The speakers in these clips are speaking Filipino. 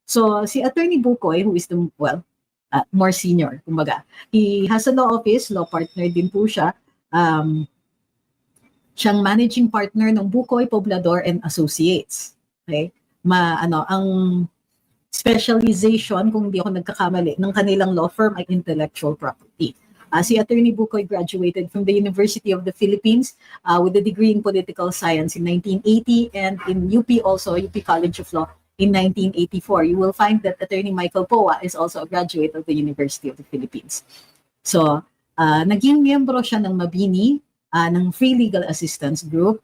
So si Attorney Bukoy, who is the, more senior, kumbaga, he has a law office, law partner din po siya. Siyang managing partner ng Bukoy, Poblador and Associates. Okay? Ang specialization, kung hindi ako nagkakamali, ng kanilang law firm ay intellectual property. Si Attorney Bukoy graduated from the University of the Philippines with a degree in political science in 1980 and in UP also, UP College of Law in 1984. You will find that Attorney Michael Poa is also a graduate of the University of the Philippines. So, naging miyembro siya ng Mabini, ng Free Legal Assistance Group.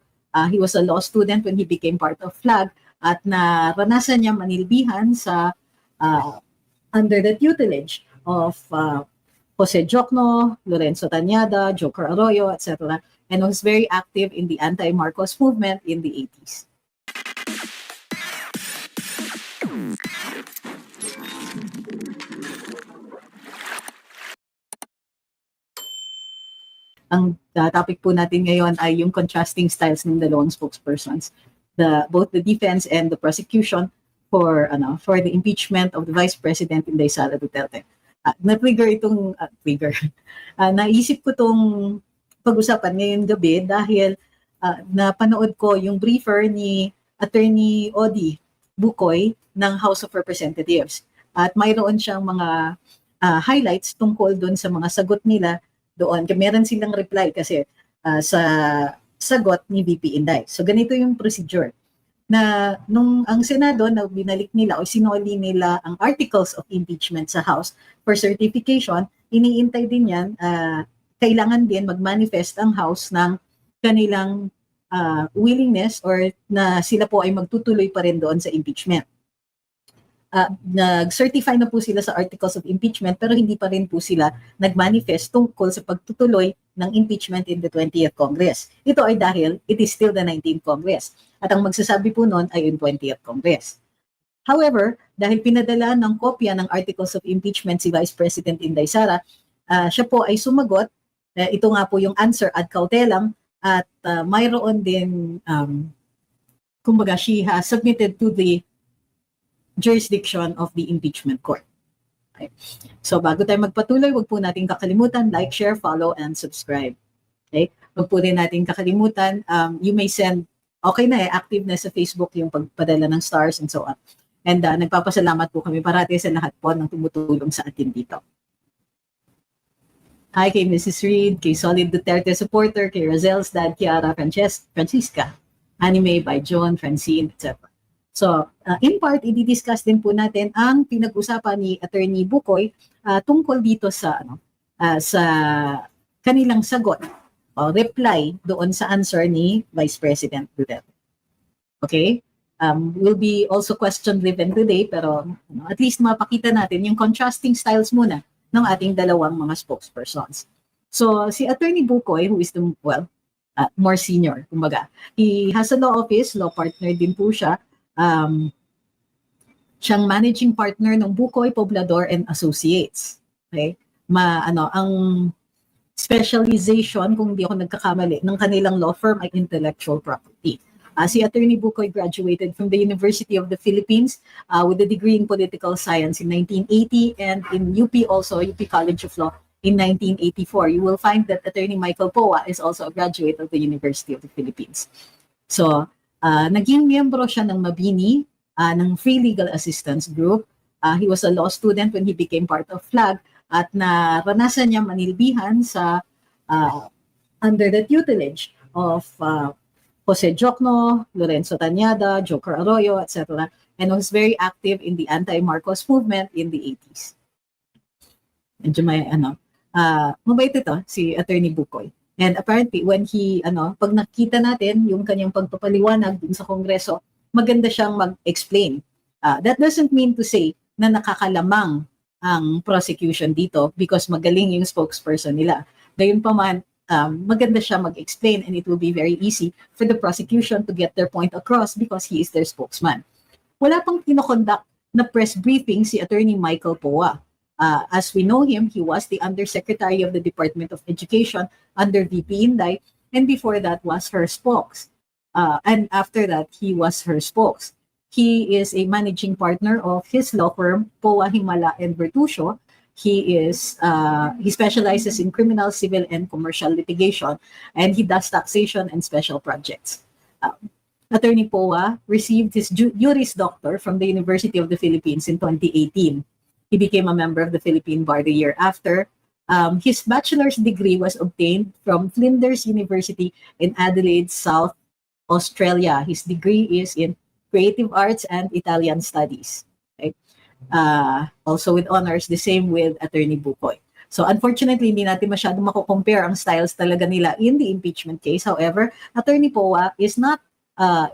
He was a law student when he became part of FLAG at naranasan niya manilbihan sa under the tutelage of Jose Jocno, Lorenzo Tañada, Joker Arroyo, etc. and was very active in the anti-Marcos movement in the 80s. Ang topic po natin ngayon ay yung contrasting styles ng dalawang spokespersons, both the defense and the prosecution for the impeachment of the Vice President Inday Sara Duterte. Na-trigger itong naisip ko itong pag-usapan ngayong gabi dahil napanood ko yung briefer ni Attorney Odi Bukoy ng House of Representatives at mayroon siyang mga highlights tungkol doon sa mga sagot nila doon. Meron silang reply kasi sa sagot ni VP Inday. So ganito yung procedure na nung ang Senado na binalik nila o sinoli nila ang articles of impeachment sa House for certification, iniintay din yan, kailangan din mag-manifest ang House ng kanilang willingness or na sila po ay magtutuloy pa rin doon sa impeachment. Nag-certify na po sila sa articles of impeachment pero hindi pa rin po sila nag-manifest tungkol sa pagtutuloy ng impeachment in the 20th Congress. Ito ay dahil it is still the 19th Congress at ang magsasabi po noon ay yung 20th Congress. However, dahil pinadala ng kopya ng articles of impeachment si Vice President Inday Sara, siya po ay sumagot. Ito nga po yung answer ad cautelam at mayroon din, kumbaga, she has submitted to the jurisdiction of the impeachment court. Okay. So bago tayo magpatuloy, wag po natin kakalimutan, like, share, follow, and subscribe. Okay? Wag po rin natin kakalimutan, you may send, okay na active na sa Facebook yung pagpadala ng stars and so on. And nagpapasalamat po kami parati sa lahat po ng tumutulong sa atin dito. Hi kay Mrs. Reed, kay Solid Duterte supporter, kay Rozel's dad, Kiara, Francisca, Anime by John, Francine, etc. So, in part, i-discuss din po natin ang pinag-usapan ni Attorney Bukoy tungkol dito sa sa kanilang sagot o reply doon sa answer ni Vice President Duterte. Okay? Will be also question-driven today pero at least mapakita natin yung contrasting styles muna ng ating dalawang mga spokespersons. So, si Attorney Bukoy, who is the, more senior, kumbaga, he has a law office, law partner din po siya. Siyang managing partner ng Bukoy, Poblador and Associates. Okay? Ang specialization, kung hindi ako nagkakamali, ng kanilang law firm ay intellectual property. Si Attorney Bukoy graduated from the University of the Philippines with a degree in political science in 1980 and in UP also, UP College of Law in 1984. You will find that Attorney Michael Poa is also a graduate of the University of the Philippines. So, naging miyembro siya ng Mabini, ng Free Legal Assistance Group. He was a law student when he became part of FLAG at naranasan niya manilbihan sa under the tutelage of Jose Jocno, Lorenzo Tañada, Joker Arroyo, etc. and was very active in the anti-Marcos movement in the 80s. Medyo may mabait ito, si Attorney Bukoy. And apparently, when he, pag nakita natin yung kanyang pagpapaliwanag dun sa Kongreso, maganda siyang mag-explain. That doesn't mean to say na nakakalamang ang prosecution dito because magaling yung spokesperson nila. Gayunpaman, maganda siya mag-explain and it will be very easy for the prosecution to get their point across because he is their spokesman. Wala pang kinokonduct na press briefing si Attorney Michael Poa. As we know him, he was the Undersecretary of the Department of Education under VP Inday, and before that was her spokes. And after that, he was her spokes. He is a managing partner of his law firm, Poa Himala and Bertuccio. He specializes in criminal, civil, and commercial litigation, and he does taxation and special projects. Attorney Poa received his Juris Doctor from the University of the Philippines in 2018. He became a member of the Philippine Bar the year after. His bachelor's degree was obtained from Flinders University in Adelaide, South Australia. His degree is in Creative Arts and Italian Studies. Okay? Also with honors, the same with Attorney Bukoy. So unfortunately, hindi natin masyado mako-compare ang styles talaga nila in the impeachment case. However, Attorney Poa is not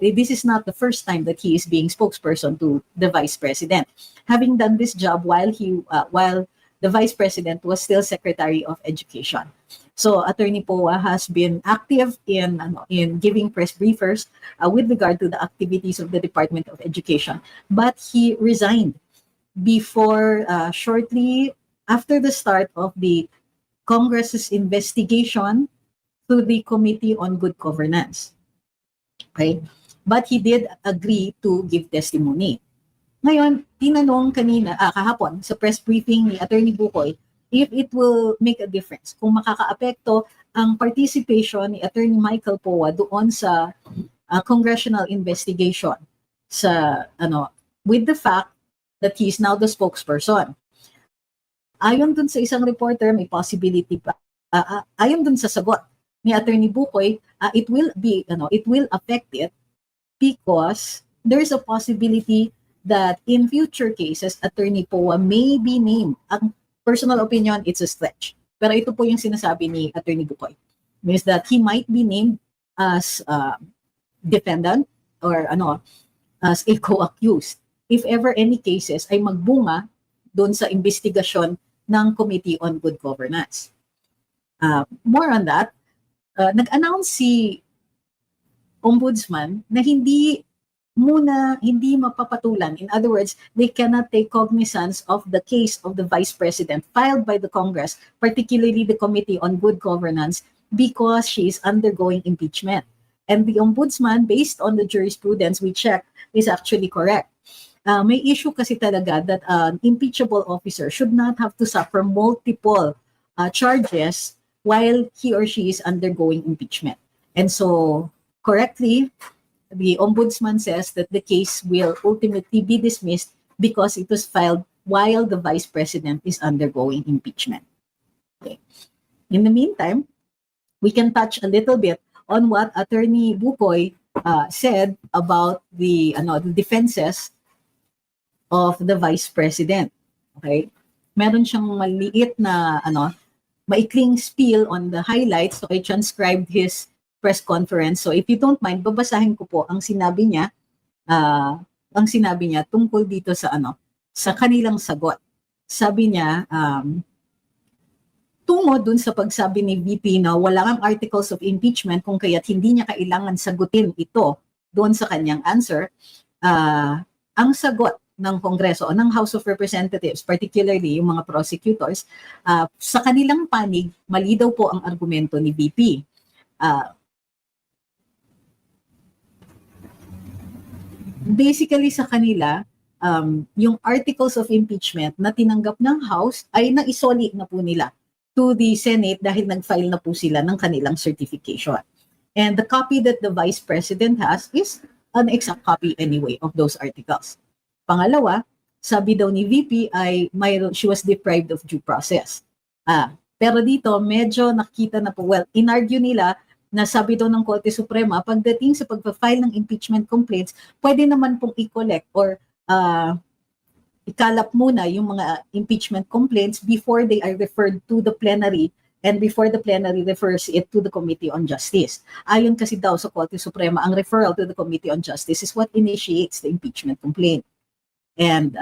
this is not the first time that he is being spokesperson to the Vice President, having done this job while the Vice President was still Secretary of Education. So Attorney Poa has been active in giving press briefers with regard to the activities of the Department of Education, but he resigned before shortly after the start of the Congress's investigation to the Committee on Good Governance. Okay? But he did agree to give testimony. Ngayon, tinanong kahapon sa press briefing ni Attorney Bukoy if it will make a difference, kung makakaapekto ang participation ni Attorney Michael Poa doon sa congressional investigation with the fact that he is now the spokesperson. Ayon dun sa isang reporter, may possibility pa. Ayon dun sa sagot ni Attorney Bukoy, it will affect it because there's a possibility that in future cases, Attorney Poa may be named. Ang personal opinion, it's a stretch. Pero ito po yung sinasabi ni Attorney Bukoy. Means that he might be named as defendant or as a co-accused if ever any cases ay magbunga doon sa investigasyon ng Committee on Good Governance. More on that, nag-announce si Ombudsman na hindi mapapatulan. In other words, they cannot take cognizance of the case of the Vice President filed by the Congress, particularly the Committee on Good Governance, because she is undergoing impeachment. And the Ombudsman, based on the jurisprudence we checked, is actually correct. May issue kasi talaga that an impeachable officer should not have to suffer multiple charges while he or she is undergoing impeachment. And so, correctly, the Ombudsman says that the case will ultimately be dismissed because it was filed while the Vice President is undergoing impeachment. Okay. In the meantime, we can touch a little bit on what Attorney Bukoy said about the defenses of the Vice President. Okay? Meron siyang maliit na maikling spiel on the highlights. So I transcribed his press conference. So if you don't mind, babasahin ko po ang sinabi niya tungkol dito sa sa kanilang sagot. Sabi niya, tungo dun sa pagsabi ni VP na wala kang articles of impeachment kung kaya't hindi niya kailangan sagutin ito doon sa kanyang answer, ang sagot ng Kongreso o ng House of Representatives, particularly yung mga prosecutors, sa kanilang panig, mali daw po ang argumento ni VP. Basically sa kanila, yung articles of impeachment na tinanggap ng House ay naisoli na po nila to the Senate dahil nag-file na po sila ng kanilang certification. And the copy that the Vice President has is an exact copy anyway of those articles. Pangalawa, sabi daw ni VP ay she was deprived of due process. Pero dito, medyo nakita na po, inargue nila na sabi daw ng Korte Suprema, pagdating sa pagpa-file ng impeachment complaints, pwede naman pong i-collect or ikalap muna yung mga impeachment complaints before they are referred to the plenary and before the plenary refers it to the Committee on Justice. Ayon kasi daw sa Korte Suprema, ang referral to the Committee on Justice is what initiates the impeachment complaint. And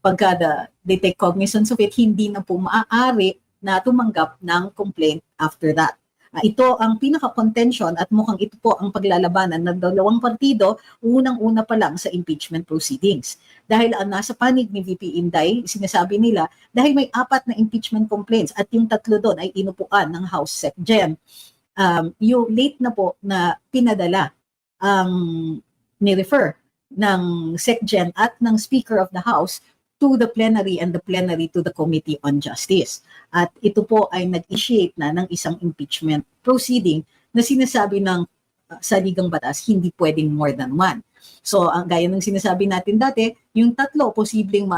pagka they take cognizance of it, hindi na po maaari na tumanggap ng complaint after that. Ito ang pinaka-contention at mukhang ito po ang paglalabanan ng dalawang partido unang-una pa lang sa impeachment proceedings. Dahil nasa panig ni VP Inday, sinasabi nila, dahil may 4 na impeachment complaints at yung 3 doon ay inupuan ng House SecGen, yung late na po na pinadala ang ni-refer ng SecGen at ng Speaker of the House to the plenary and the plenary to the Committee on Justice. At ito po ay nag-initiate na ng isang impeachment proceeding na sinasabi ng saligang batas, hindi pwedeng more than one. So, ang gaya ng sinasabi natin dati, yung tatlo posibleng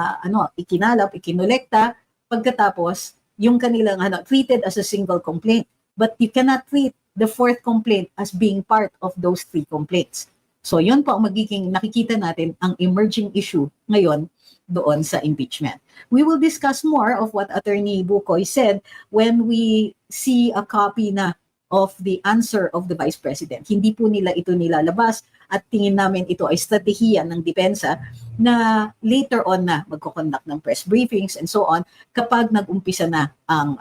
ikinalap, ikinolekta, pagkatapos yung kanilang treated as a single complaint. But you cannot treat the fourth complaint as being part of those three complaints. So, yun po ang magiging nakikita natin ang emerging issue ngayon doon sa impeachment. We will discuss more of what Attorney Bukoy said when we see a copy na of the answer of the Vice President. Hindi po nila ito nilalabas at tingin namin ito ay strategiya ng depensa na later on na magko-conduct ng press briefings and so on kapag nag-umpisa na ang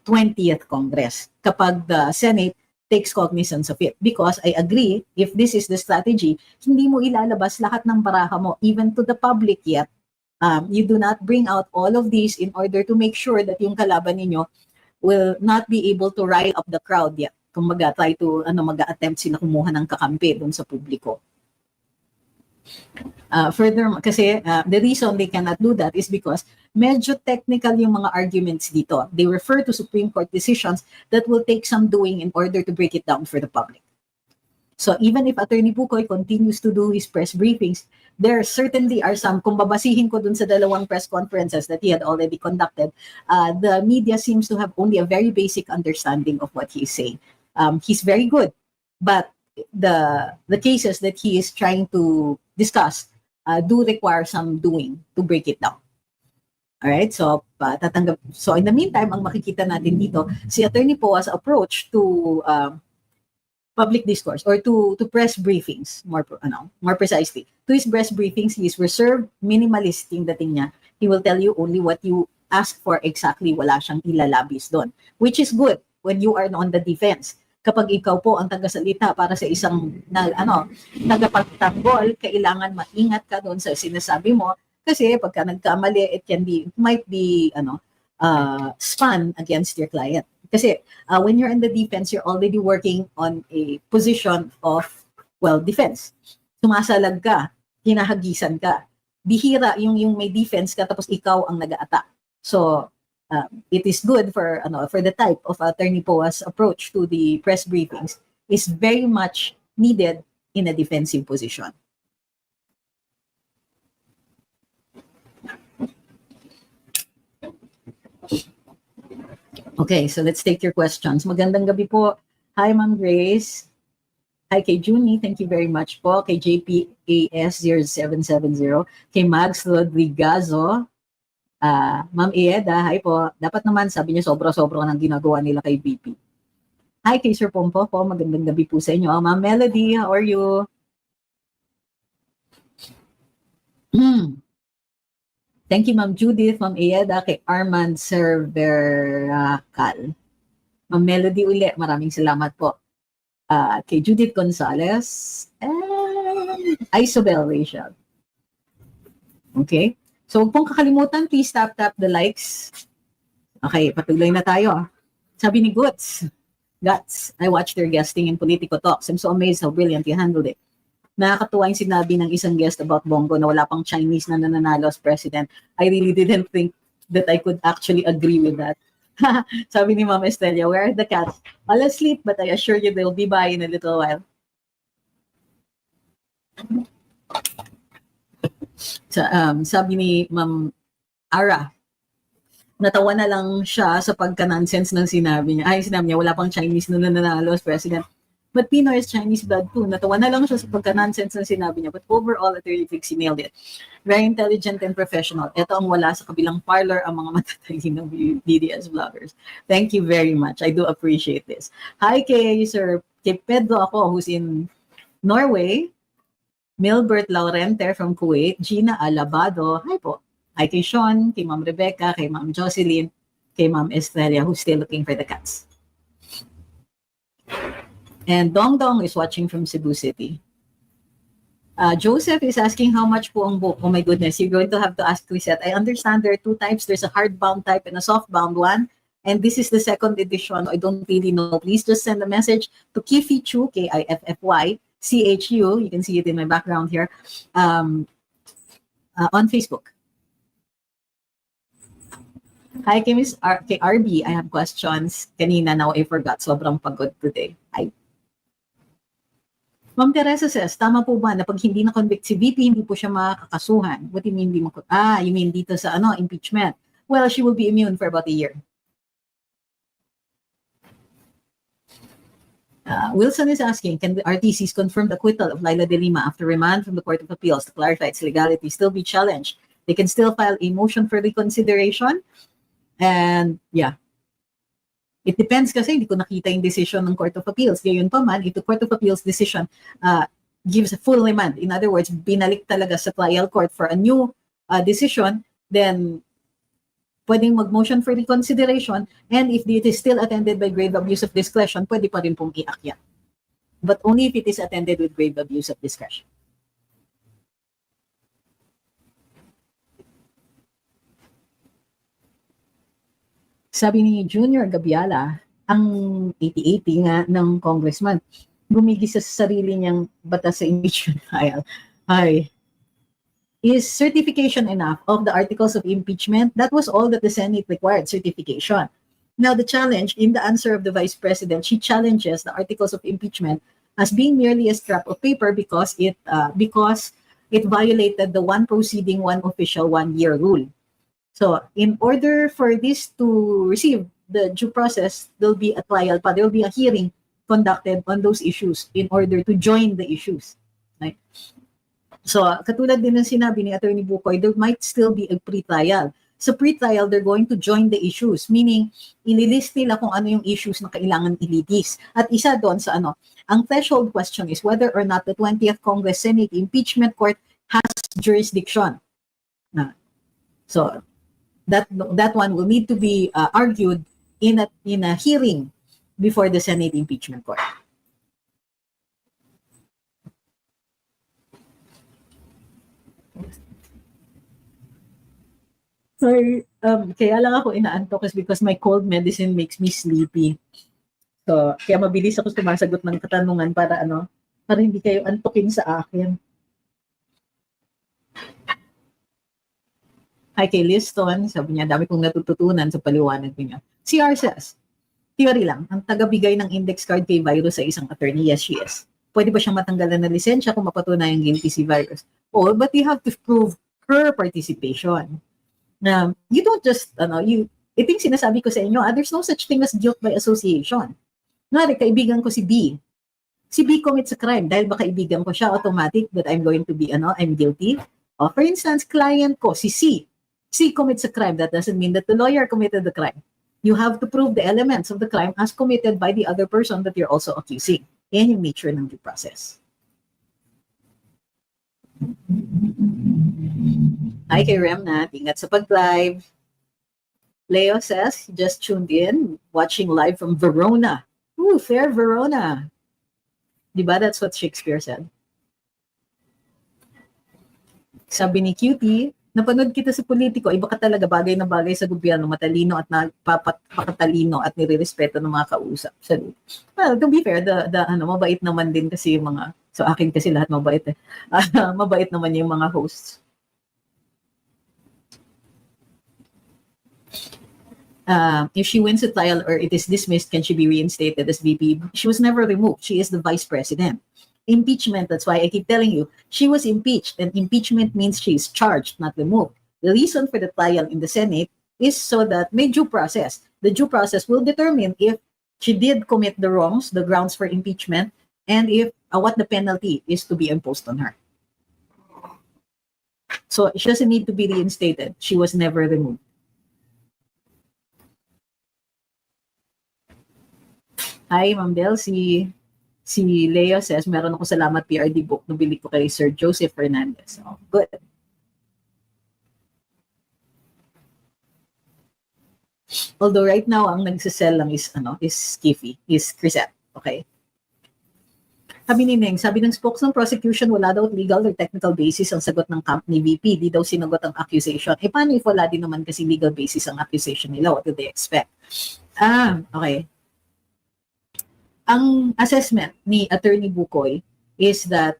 20th Congress, kapag the Senate takes cognizance of it. Because I agree, if this is the strategy, hindi mo ilalabas lahat ng baraha mo even to the public yet. You do not bring out all of these in order to make sure that yung kalaban ninyo will not be able to rile up the crowd yet. Kumbaga, try to, mag-attempt sila kumuha ng kakampi doon sa publiko. Further, kasi the reason they cannot do that is because medyo technical yung mga arguments dito. They refer to Supreme Court decisions that will take some doing in order to break it down for the public. So even if Attorney Bukoy continues to do his press briefings, there certainly are some, kung babasihin ko dun sa dalawang press conferences that he had already conducted, the media seems to have only a very basic understanding of what he is saying. He's very good, but the cases that he is trying to discuss do require some doing to break it down. All right, so so in the meantime, ang makikita natin dito, si Attorney Poa's approach to public discourse or to press briefings, more precisely. To his press briefings, he is reserved, minimalist yung dating niya. He will tell you only what you ask for exactly, wala siyang ilalabis doon, which is good when you are on the defense. Kapag ikaw po ang tagasalita para sa isang nagapagtanggol, kailangan maingat ka doon sa sinasabi mo kasi pagka nagkamali, it might be spun against your client. Kasi when you're in the defense, you're already working on a position of, defense. Sumasalag ka, hinahagisan ka. Bihira yung may defense ka tapos ikaw ang nag-a-attack. So it is good for the type of Attorney Poa's approach to the press briefings is very much needed in a defensive position. Okay, so let's take your questions. Magandang gabi po. Hi, Ma'am Grace. Hi kay Junie, thank you very much po. Kay JPAS0770. Kay Max Rodrigazo. Ma'am Ieda, hi po. Dapat naman, sabi niya, sobra-sobra ng ginagawa nila kay VP. Hi kay Sir Pompo po. Magandang gabi po sa inyo. Ma'am Melody, how are you? Thank you, Ma'am Judith, Ma'am Ieda, kay Armand Cerveracal. Ma'am Melody uli, maraming salamat po. Kay Judith Gonzalez, and Isobel Rachel. Okay? So, huwag pong kakalimutan, please tap the likes. Okay, patuloy na tayo. Sabi ni Guts, I watched your guesting in Politico Talks. I'm so amazed how brilliant you handled it. Nakakatuwa yung sinabi ng isang guest about Bongo na wala pang Chinese na nananalo as president. I really didn't think that I could actually agree with that. Sabi ni Ma'am Estrella, where are the cats? All asleep, but I assure you they'll be by in a little while. Sabi ni Ma'am Ara, natawa na lang siya sa pagka-nonsense ng sinabi niya. Sinabi niya, wala pang Chinese na nananalo as president. But Pinoy is Chinese blood too. Natawa na lang siya sa pagka-nonsense ng sinabi niya. But overall, Attorney Trixie nailed it. Very intelligent and professional. Ito ang wala sa kabilang parlor ang mga matatalinong DDS vloggers. Thank you very much. I do appreciate this. Hi kay Pedro ako, who's in Norway. Milbert Laurente from Kuwait. Gina Alabado. Hi po. Hi kay Sean, kay Ma'am Rebecca, kay Ma'am Jocelyn, kay Ma'am Estrella, who's still looking for the cats. And Dong Dong is watching from Cebu City. Joseph is asking how much po ang book. Oh my goodness, you're going to have to ask Chrisette. I understand there are two types. There's a hardbound type and a softbound one. And this is the second edition. I don't really know. Please just send a message to Kiffy Chu, Kiffy, CHU, you can see it in my background here, on Facebook. Hi, kay kay RB, I have questions. Kanina, now I forgot. Sobrang pagod today. Ma'am Teresa says, tama po ba na pag hindi na-convict si VP, hindi po siya makakasuhan? What do you mean, you mean dito sa impeachment? Well, she will be immune for about a year. Wilson is asking, can the RTC's confirmed acquittal of Laila de Lima after remand from the Court of Appeals to clarify its legality still be challenged? They can still file a motion for reconsideration. And yeah, it depends kasi hindi ko nakita yung decision ng Court of Appeals. Gayon pa man, if the Court of Appeals decision gives a full remand, in other words, binalik talaga sa trial court for a new decision, then pwedeng mag-motion for reconsideration, and if it is still attended by grave abuse of discretion, pwede pa rin pong iakyat. But only if it is attended with grave abuse of discretion. Sabi ni Junior Gabiala, ang 80-80 nga ng congressman, gumigis sa sarili niyang batas sa impeachment file. Is certification enough of the articles of impeachment? That was all that the Senate required, certification. Now the challenge, in the answer of the Vice President, she challenges the articles of impeachment as being merely a scrap of paper because it violated the one proceeding, one official, 1 year rule. So in order for this to receive the due process, there'll be a trial, but there'll be a hearing conducted on those issues in order to join the issues. Right? So katulad din ng sinabi ni Attorney Bukoy, there might still be a pre-trial. Sa pre-trial, they're going to join the issues, meaning ililist nila kung ano yung issues na kailangan ilitis. At isa doon sa ang threshold question is whether or not the 20th Congress Senate Impeachment Court has jurisdiction. So that one will need to be argued in a hearing before the Senate Impeachment Court. Sorry, kaya lang ako inaantok is because my cold medicine makes me sleepy. So, kaya mabilis ako sumasagot ng katanungan para hindi kayo antukin sa akin. Hi kay Liston, sabi niya, dami kong natututunan sa paliwanag niya. CR says, theory lang, ang tagabigay ng index card kay Virus sa isang attorney, yes, she is. Pwede ba siyang matanggalan ng lisensya kung mapatunayang guilty si Virus? Oh, but you have to prove her participation. You don't just, ito yung sinasabi ko sa inyo, there's no such thing as guilt by association. Ngari, kaibigan ko si B. Si B commits a crime dahil ba kaibigan ko siya, automatic that I'm going to be, I'm guilty. O, for instance, client ko, si C. C commits a crime. That doesn't mean that the lawyer committed the crime. You have to prove the elements of the crime as committed by the other person that you're also accusing. Yan yung nature ng due process. Hi kay Remnat, ingat sa pag-live. Leo says, he just tuned in, watching live from Verona. Ooh, fair Verona. Diba, that's what Shakespeare said. Sabi ni Cutie, napanood kita sa politiko, iba ka talaga, bagay na bagay sa gobyerno, matalino at napakatalino at nirerespeto ng mga kausap. Salute. Well, to be fair, mabait naman din kasi yung mga, so akin kasi lahat mabait eh. Mabait naman yung mga hosts. If she wins the trial or it is dismissed, can she be reinstated as VP? She was never removed. She is the vice president. Impeachment, that's why I keep telling you, she was impeached, and impeachment means she is charged, not removed. The reason for the trial in the Senate is so that may due process. The due process will determine if she did commit the wrongs, the grounds for impeachment, and if what the penalty is to be imposed on her. So she doesn't need to be reinstated. She was never removed. Hi, Ma'am Del. Si Leo says, meron ako salamat PRD book na bili ko kay Sir Joseph Fernandez. So, good. Although right now, ang nagsisell lang is Skiffy, is Crisette. Okay? Sabi ni Neng, sabi ng spokesman prosecution, wala daw legal or technical basis ang sagot ng camp ni VP. Di daw sinagot ang accusation. Eh, paano if wala din naman kasi legal basis ang accusation nila? What do they expect? Okay. Ang assessment ni Attorney Bukoy is that,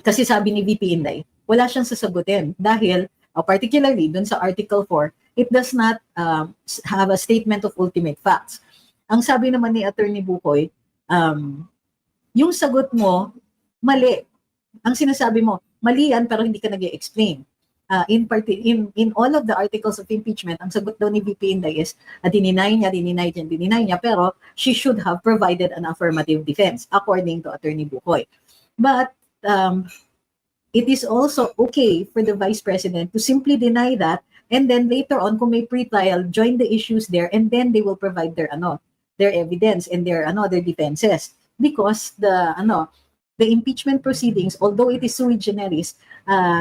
kasi sabi ni VP Inday, wala siyang sasagutin dahil, particularly dun sa Article 4, it does not have a statement of ultimate facts. Ang sabi naman ni Attorney Bukoy, yung sagot mo, mali. Ang sinasabi mo, mali yan pero hindi ka nag-explain. In all of the articles of impeachment, ang sagot daw ni VP Inday is, dininay niya, pero she should have provided an affirmative defense, according to Attorney Bukoy. But it is also okay for the Vice President to simply deny that, and then later on, kung may pre-trial, join the issues there, and then they will provide their evidence and their defenses. Because the impeachment proceedings, although it is sui generis,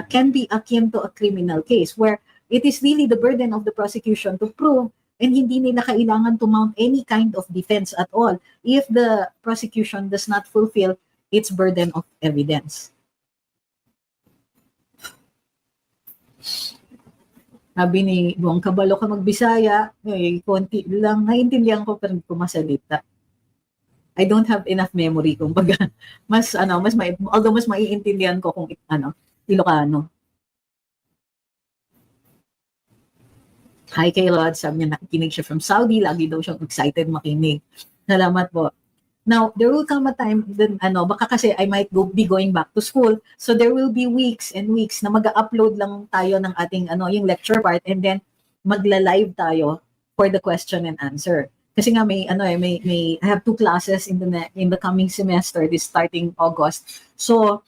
can be akin to a criminal case where it is really the burden of the prosecution to prove, and hindi nila kailangan to mount any kind of defense at all if the prosecution does not fulfill its burden of evidence. Sabi ni Buong, kabalo ka magbisaya, konti lang, naiintindihan ko pero hindi ko masalita. I don't have enough memory, kumbaga, although mas maiintindihan ko kung Ilocano. Hi kay Rod, sabi niya nakikinig siya from Saudi, lagi daw siyang excited makinig. Salamat po. Now, there will come a time then baka kasi I might be going back to school, so there will be weeks and weeks na mag-upload lang tayo ng ating yung lecture part, and then magla-live tayo for the question and answer. Kasi nga may I have 2 classes in the coming semester, this starting August. So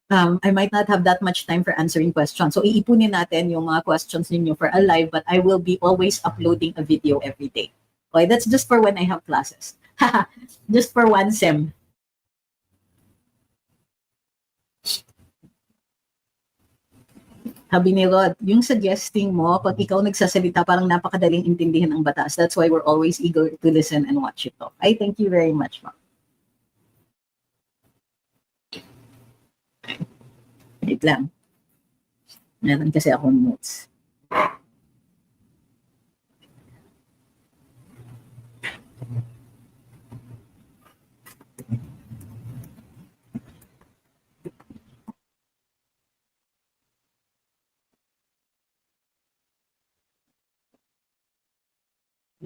I might not have that much time for answering questions. So iipunin natin yung mga questions ninyo for a live, but I will be always uploading a video every day. Okay, that's just for when I have classes. Just for one sem. Sabi ni Rod, yung suggesting mo, pag ikaw nagsasalita, parang napakadaling intindihan ang batas. That's why we're always eager to listen and watch it talk. I thank you very much, ma'am. Wait lang. Meron kasi akong notes.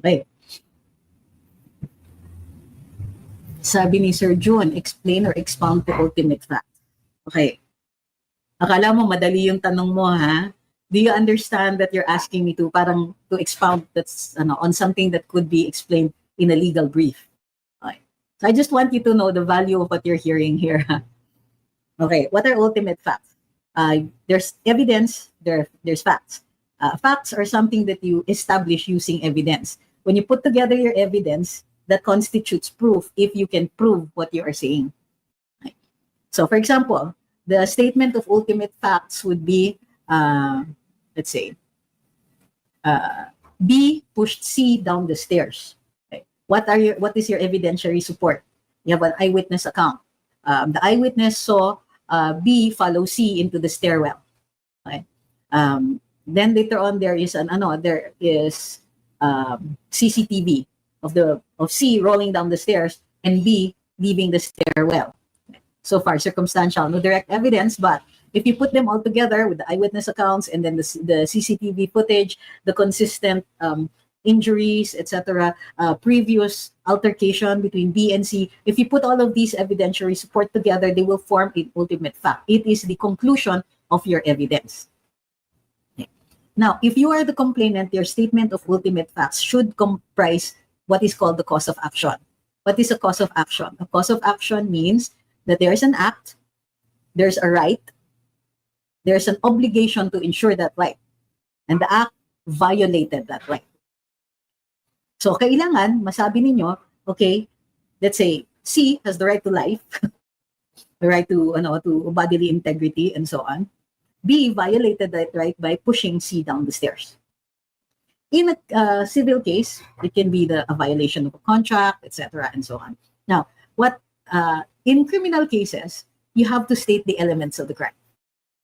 Okay. Sabi ni Sir June, explain or expound the ultimate fact. Okay. Akala mo madali yung tanong mo, ha? Do you understand that you're asking me to expound that's on something that could be explained in a legal brief? Okay. So I just want you to know the value of what you're hearing here. Okay. What are ultimate facts? There's evidence, there's facts. Facts are something that you establish using evidence. When you put together your evidence, that constitutes proof if you can prove what you are saying. Right. So, for example, the statement of ultimate facts would be, let's say, B pushed C down the stairs. Okay. What is your evidentiary support? You have an eyewitness account. The eyewitness saw B follow C into the stairwell. Okay. Then later on, there is CCTV of C rolling down the stairs and B leaving the stairwell. So far, circumstantial, no direct evidence, but if you put them all together with the eyewitness accounts and then the CCTV footage, the consistent injuries, etc., previous altercation between B and C, if you put all of these evidentiary support together, they will form an ultimate fact. It is the conclusion of your evidence. Now, if you are the complainant, your statement of ultimate facts should comprise what is called the cause of action. What is a cause of action? A cause of action means that there is an act, there's a right, there's an obligation to ensure that right, and the act violated that right. So, kailangan masabi ninyo, okay, let's say C has the right to life, the right to bodily integrity, and so on. B violated that right by pushing C down the stairs. In a civil case, it can be a violation of a contract, etc., and so on. Now, in criminal cases, you have to state the elements of the crime.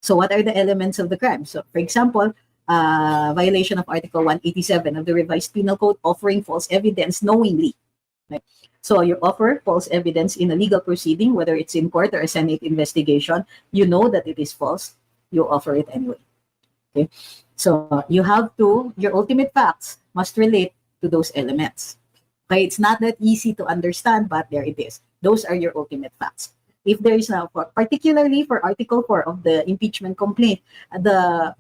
So, what are the elements of the crime? So, for example, violation of Article 187 of the Revised Penal Code, offering false evidence knowingly. Right? So you offer false evidence in a legal proceeding, whether it's in court or a Senate investigation, you know that it is false, you offer it anyway. Okay, so you have to, your ultimate facts must relate to those elements. Okay, it's not that easy to understand, but there it is. Those are your ultimate facts. If there is now, particularly for Article 4 of the impeachment complaint, the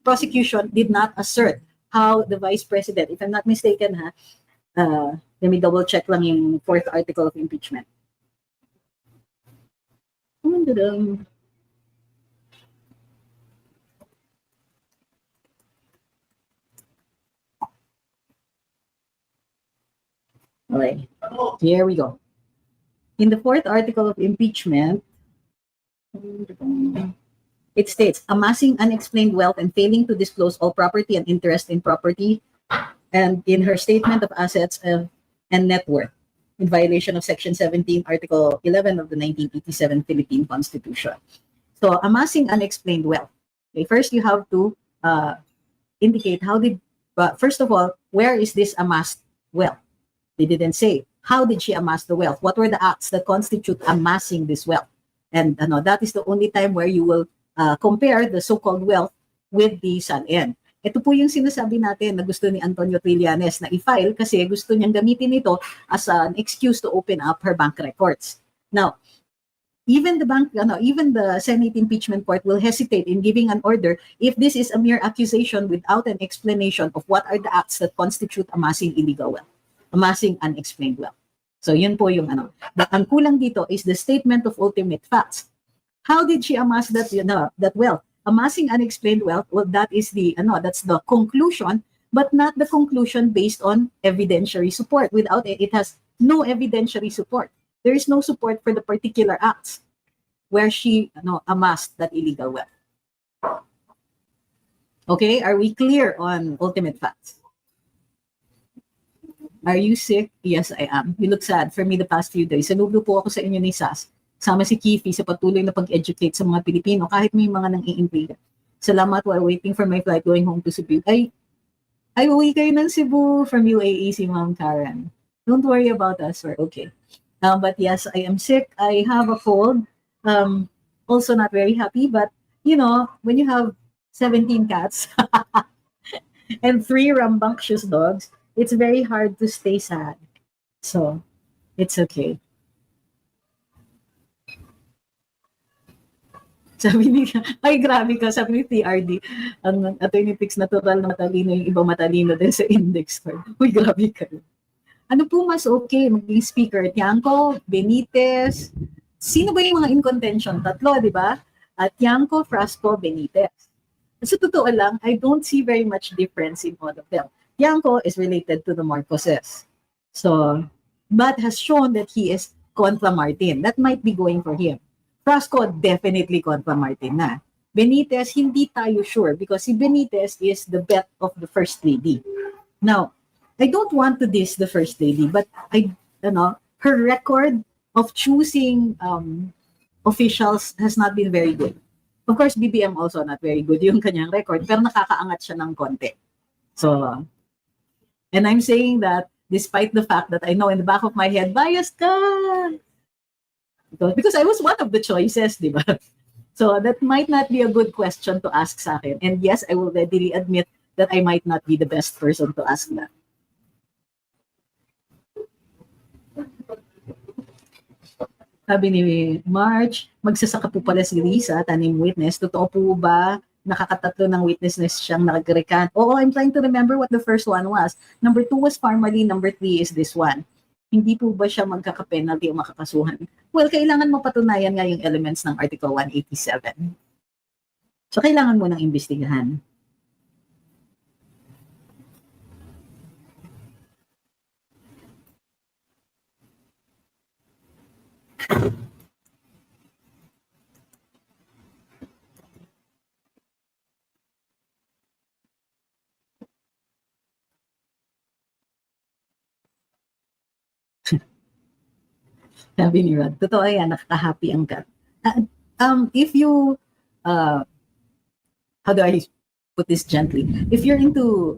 prosecution did not assert how the Vice President, if I'm not mistaken, let me double check lang yung fourth article of impeachment. Okay, here we go. In the fourth article of impeachment, it states, amassing unexplained wealth and failing to disclose all property and interest in property, and in her statement of assets and net worth, in violation of Section 17, Article 11 of the 1987 Philippine Constitution. So, amassing unexplained wealth. Okay, first, you have to indicate how did, first of all, where is this amassed wealth? They didn't say. How did she amass the wealth? What were the acts that constitute amassing this wealth? And that is the only time where you will compare the so-called wealth with the SALN. Ito po yung sinasabi natin na gusto ni Antonio Trillanes na i-file kasi gusto niyang gamitin ito as an excuse to open up her bank records. Now, even the Senate impeachment court will hesitate in giving an order if this is a mere accusation without an explanation of what are the acts that constitute amassing illegal wealth, amassing unexplained wealth. So yun po yung But ang kulang dito is the statement of ultimate facts. How did she amass that that wealth? Amassing unexplained wealth, well, that is that's the conclusion, but not the conclusion based on evidentiary support. Without it, it has no evidentiary support. There is no support for the particular acts where she amassed that illegal wealth. Okay, are we clear on ultimate facts? Are you sick? Yes, I am. You look sad. For me, the past few days, saludo po ako sa inyo ni Sas. Sama si Kifi sa patuloy na pag-educate sa mga Pilipino kahit may mga nang-iintriga. Salamat while waiting for my flight going home to Cebu. Ay, uwi kayo ng Cebu from UAE, si Ma'am Karen. Don't worry about us, we're okay. But yes, I am sick. I have a cold. Also not very happy, but when you have 17 cats and 3 rambunctious dogs, it's very hard to stay sad. So, it's okay. Sabi ni, ay grabe ka, sabi ni TRD, ang Attorney Pix natural na matalino, yung iba matalino din sa index card. Uy, grabe ka. Ano po mas okay, maging speaker? Tiangco, Benitez, sino ba yung mga in contention? Tatlo, di ba? Tiangco, Frasco, Benitez. Sa totoo lang, I don't see very much difference in all of them. Tiangco is related to the Marcoses. So, but has shown that he is contra Martin. That might be going for him. Frasco, definitely contra Martin na. Benitez, hindi tayo sure because si Benitez is the bet of the First Lady. Now, I don't want to diss the First Lady, but her record of choosing officials has not been very good. Of course, BBM also not very good yung kanyang record, pero nakakaangat siya ng konti. So, and I'm saying that despite the fact that I know in the back of my head, biased ka! Because I was one of the choices, di ba? So that might not be a good question to ask sa akin. And yes, I will readily admit that I might not be the best person to ask that. Sabi ni March, magsasaka po pala si Risa, tanim witness. Totoo po ba? Nakakatatlo ng witnesses siyang nag-recant. Oo, I'm trying to remember what the first one was. Number 2 was formally, number 3 is this one. Hindi po ba siya magkaka-penalty o makakasuhan? Well, kailangan mo patunayan nga yung elements ng Article 187. So, kailangan mo nang imbestigahan. Sabi ni Rod, totoo yan, nakaka-happy ang cat. If you, how do I put this gently? If you're into,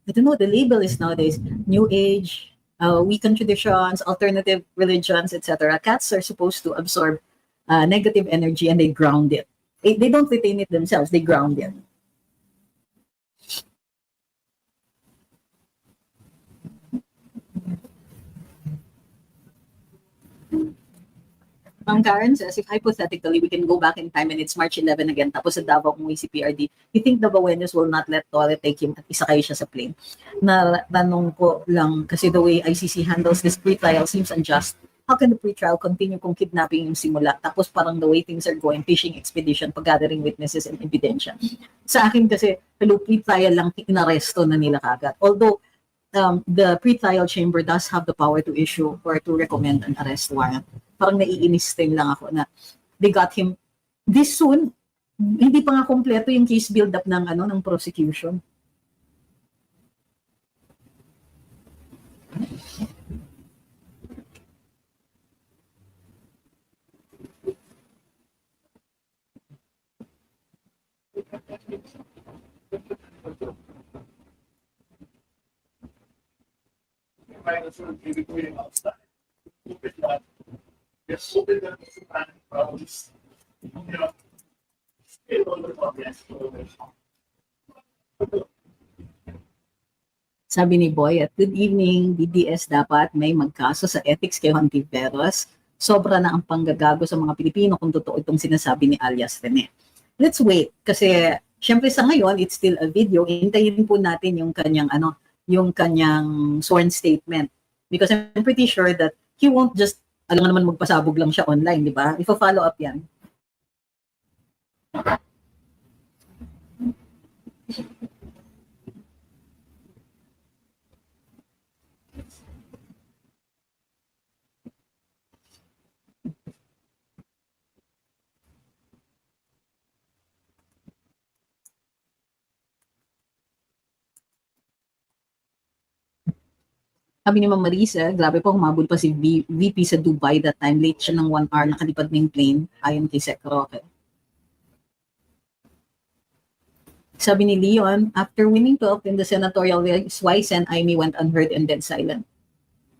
I don't know, the label is nowadays New Age, weakened traditions, alternative religions, etc. Cats are supposed to absorb negative energy and they ground it. They don't retain it themselves, they ground it. Karen says, if hypothetically we can go back in time and it's March 11 again, tapos sa Davao umuwi si PRD, you think the Baweños will not let Tore take him at isakay siya sa plane? Tanong ko lang, kasi the way ICC handles this pre-trial seems unjust. How can the pre-trial continue kung kidnapping yung simula? Tapos parang the way things are going, fishing expedition, pag-gathering witnesses and ebidensya. Sa akin kasi, hello, pre-trial lang, inaresto na nila kagad. Although, the pre-trial chamber does have the power to issue or to recommend an arrest warrant. Parang naiinis din lang ako na they got him this soon. Hindi pa nga kompleto yung case build-up ng prosecution. Sabi ni Boy, at good evening, DDS dapat may magkaso sa ethics kay Juan Tiveros. Sobra na ang panggagago sa mga Pilipino kung totoo itong sinasabi ni alias Rene. Let's wait, kasi syempre sa ngayon, it's still a video. Hintayin po natin yung kanyang sworn statement. Because I'm pretty sure that he won't just, alam naman magpasabog lang siya online, di ba? Ipa-follow up yan. Sabi ni Ma'am Marisa, grabe po, humabol pa si VP sa Dubai that time. Late siya ng 1 hour, nakalipad na yung plane, ayon kay Sec Roque. Sabi ni Leon, after winning 12 in the senatorial race, why Sen Aimee went unheard and dead silent?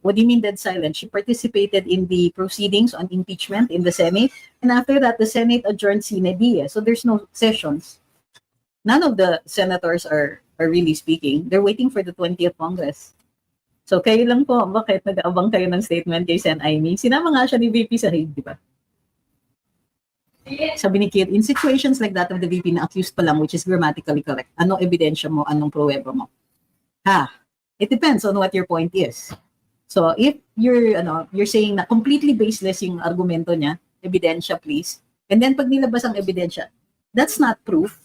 What do you mean dead silent? She participated in the proceedings on impeachment in the Senate, and after that, the Senate adjourned sine die. So there's no sessions. None of the senators are really speaking. They're waiting for the 20th Congress. So kayo lang po, bakit nag-aabang kayo ng statement kay Sen Aimee? Sinama nga siya ni VP sa Hague, di ba? Sabi ni Kid, in situations like that of the VP na accused pa lang, which is grammatically correct, anong ebidensya mo, anong pruweba mo? It depends on what your point is. So if you're saying na completely baseless yung argumento niya, ebidensya please, and then pag nilabas ang ebidensya, that's not proof.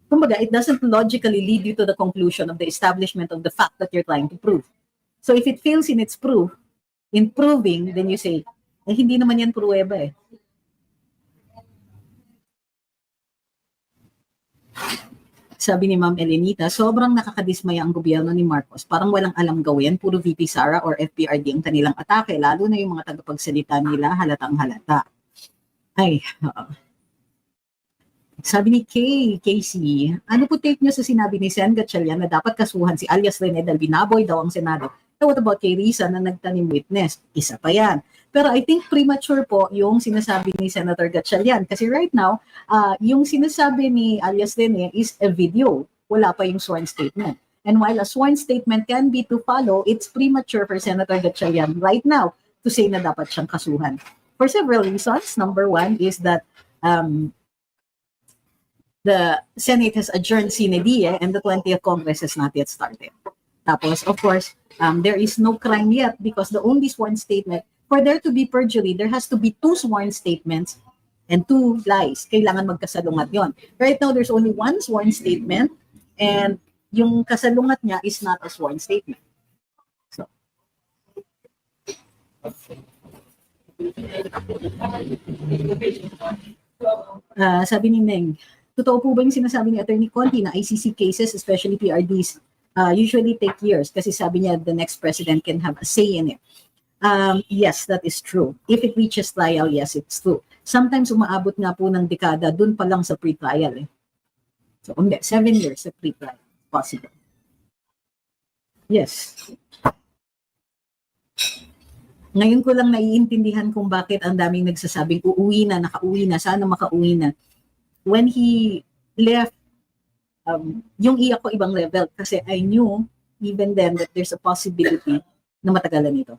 Kumbaga, it doesn't logically lead you to the conclusion of the establishment of the fact that you're trying to prove. So if it fails in its proof, in proving, then you say, hindi naman yan pruweba eh. Sabi ni Ma'am Elenita, sobrang nakakadismaya ang gobyerno ni Marcos. Parang walang alam gawin, puro VP Sara or FPRD ang kanilang atake, lalo na yung mga tagapagsalita nila halatang halata. Ay, Sabi ni Casey, ano po take niyo sa sinabi ni Sen Gatchalian na dapat kasuhan si alias Rene dahil binaboy daw ang Senado? So what about kay Risa na nagtanim witness? Isa pa yan. Pero I think premature po yung sinasabi ni Senator Gatchalian kasi right now, yung sinasabi ni alias Rene is a video. Wala pa yung sworn statement. And while a sworn statement can be to follow, it's premature for Senator Gatchalian right now to say na dapat siyang kasuhan. For several reasons. Number one is that the Senate has adjourned sine die and the 20th Congress has not yet started. Tapos, of course, there is no crime yet because the only sworn statement, for there to be perjury, there has to be 2 sworn statements and 2 lies. Kailangan magkasalungat yon. Right now, there's only 1 sworn statement and yung kasalungat niya is not a sworn statement. So, sabi ni Neng, totoo po ba yung sinasabi ni Attorney Conti na ICC cases, especially PRDs, usually take years kasi sabi niya the next president can have a say in it. Yes, that is true. If it reaches trial, yes, it's true. Sometimes umaabot nga po ng dekada dun pa lang sa pre-trial. So, 7 years sa pre-trial. Possible. Yes. Ngayon ko lang naiintindihan kung bakit ang daming nagsasabing uuwi na, nakauwi na, sana makauwi na. When he left, yung iyak ko ibang level kasi I knew even then that there's a possibility na matagalan ito.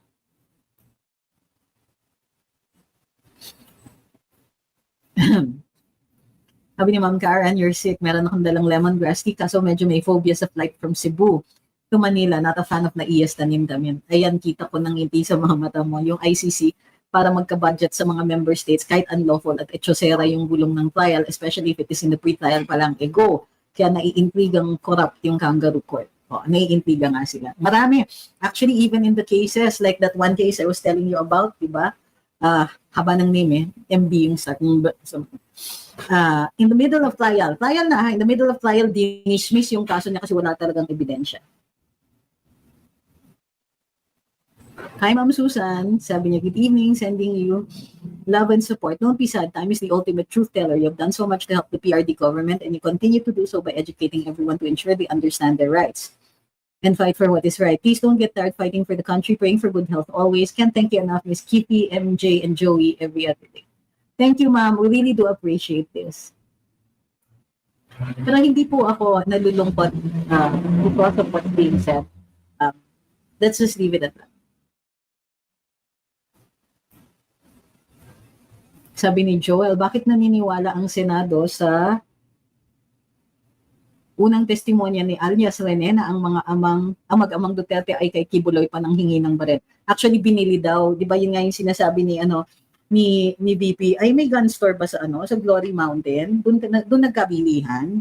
Sabi ni Ma'am Karen, you're sick. Meron akong dalang lemongrass tea kaso medyo may phobia sa flight from Cebu to Manila. Not a fan of naiyas tanim damin. Ayan, kita ko ng ngiti sa mga mata mo. Yung ICC para magka-budget sa mga member states kahit unlawful at etchosera yung bulong ng trial, especially if it is in the pre-trial pa lang, go. Kaya naiintrigang corrupt yung kangaroo court. Naiintriga nga sila. Marami. Actually, even in the cases, like that one case I was telling you about, diba? Haba ng name MB yung start. In the middle of trial na, in the middle of trial, dismiss yung kaso niya kasi wala talagang ebidensya. Hi, Ma'am Susan. Sabi niya, good evening, sending you love and support. Don't be sad. Time is the ultimate truth teller. You have done so much to help the PRD government and you continue to do so by educating everyone to ensure they understand their rights and fight for what is right. Please don't get tired fighting for the country, praying for good health always. Can't thank you enough, Miss Kitty, MJ, and Joey every other day. Thank you, ma'am. We really do appreciate this. Pero hindi po ako nalulungkot because of what's being said. Let's just leave it at that. Sabi ni Joel, bakit naniniwala ang Senado sa unang testimonya ni Alias Rene na ang mga mag-amang Duterte ay kay Kibuloy pa nang hingi ng baril? Actually, binili daw. Di ba yun nga yung sinasabi ni ni VP, ay may gun store ba sa sa Glory Mountain? Doon nagkabilihan.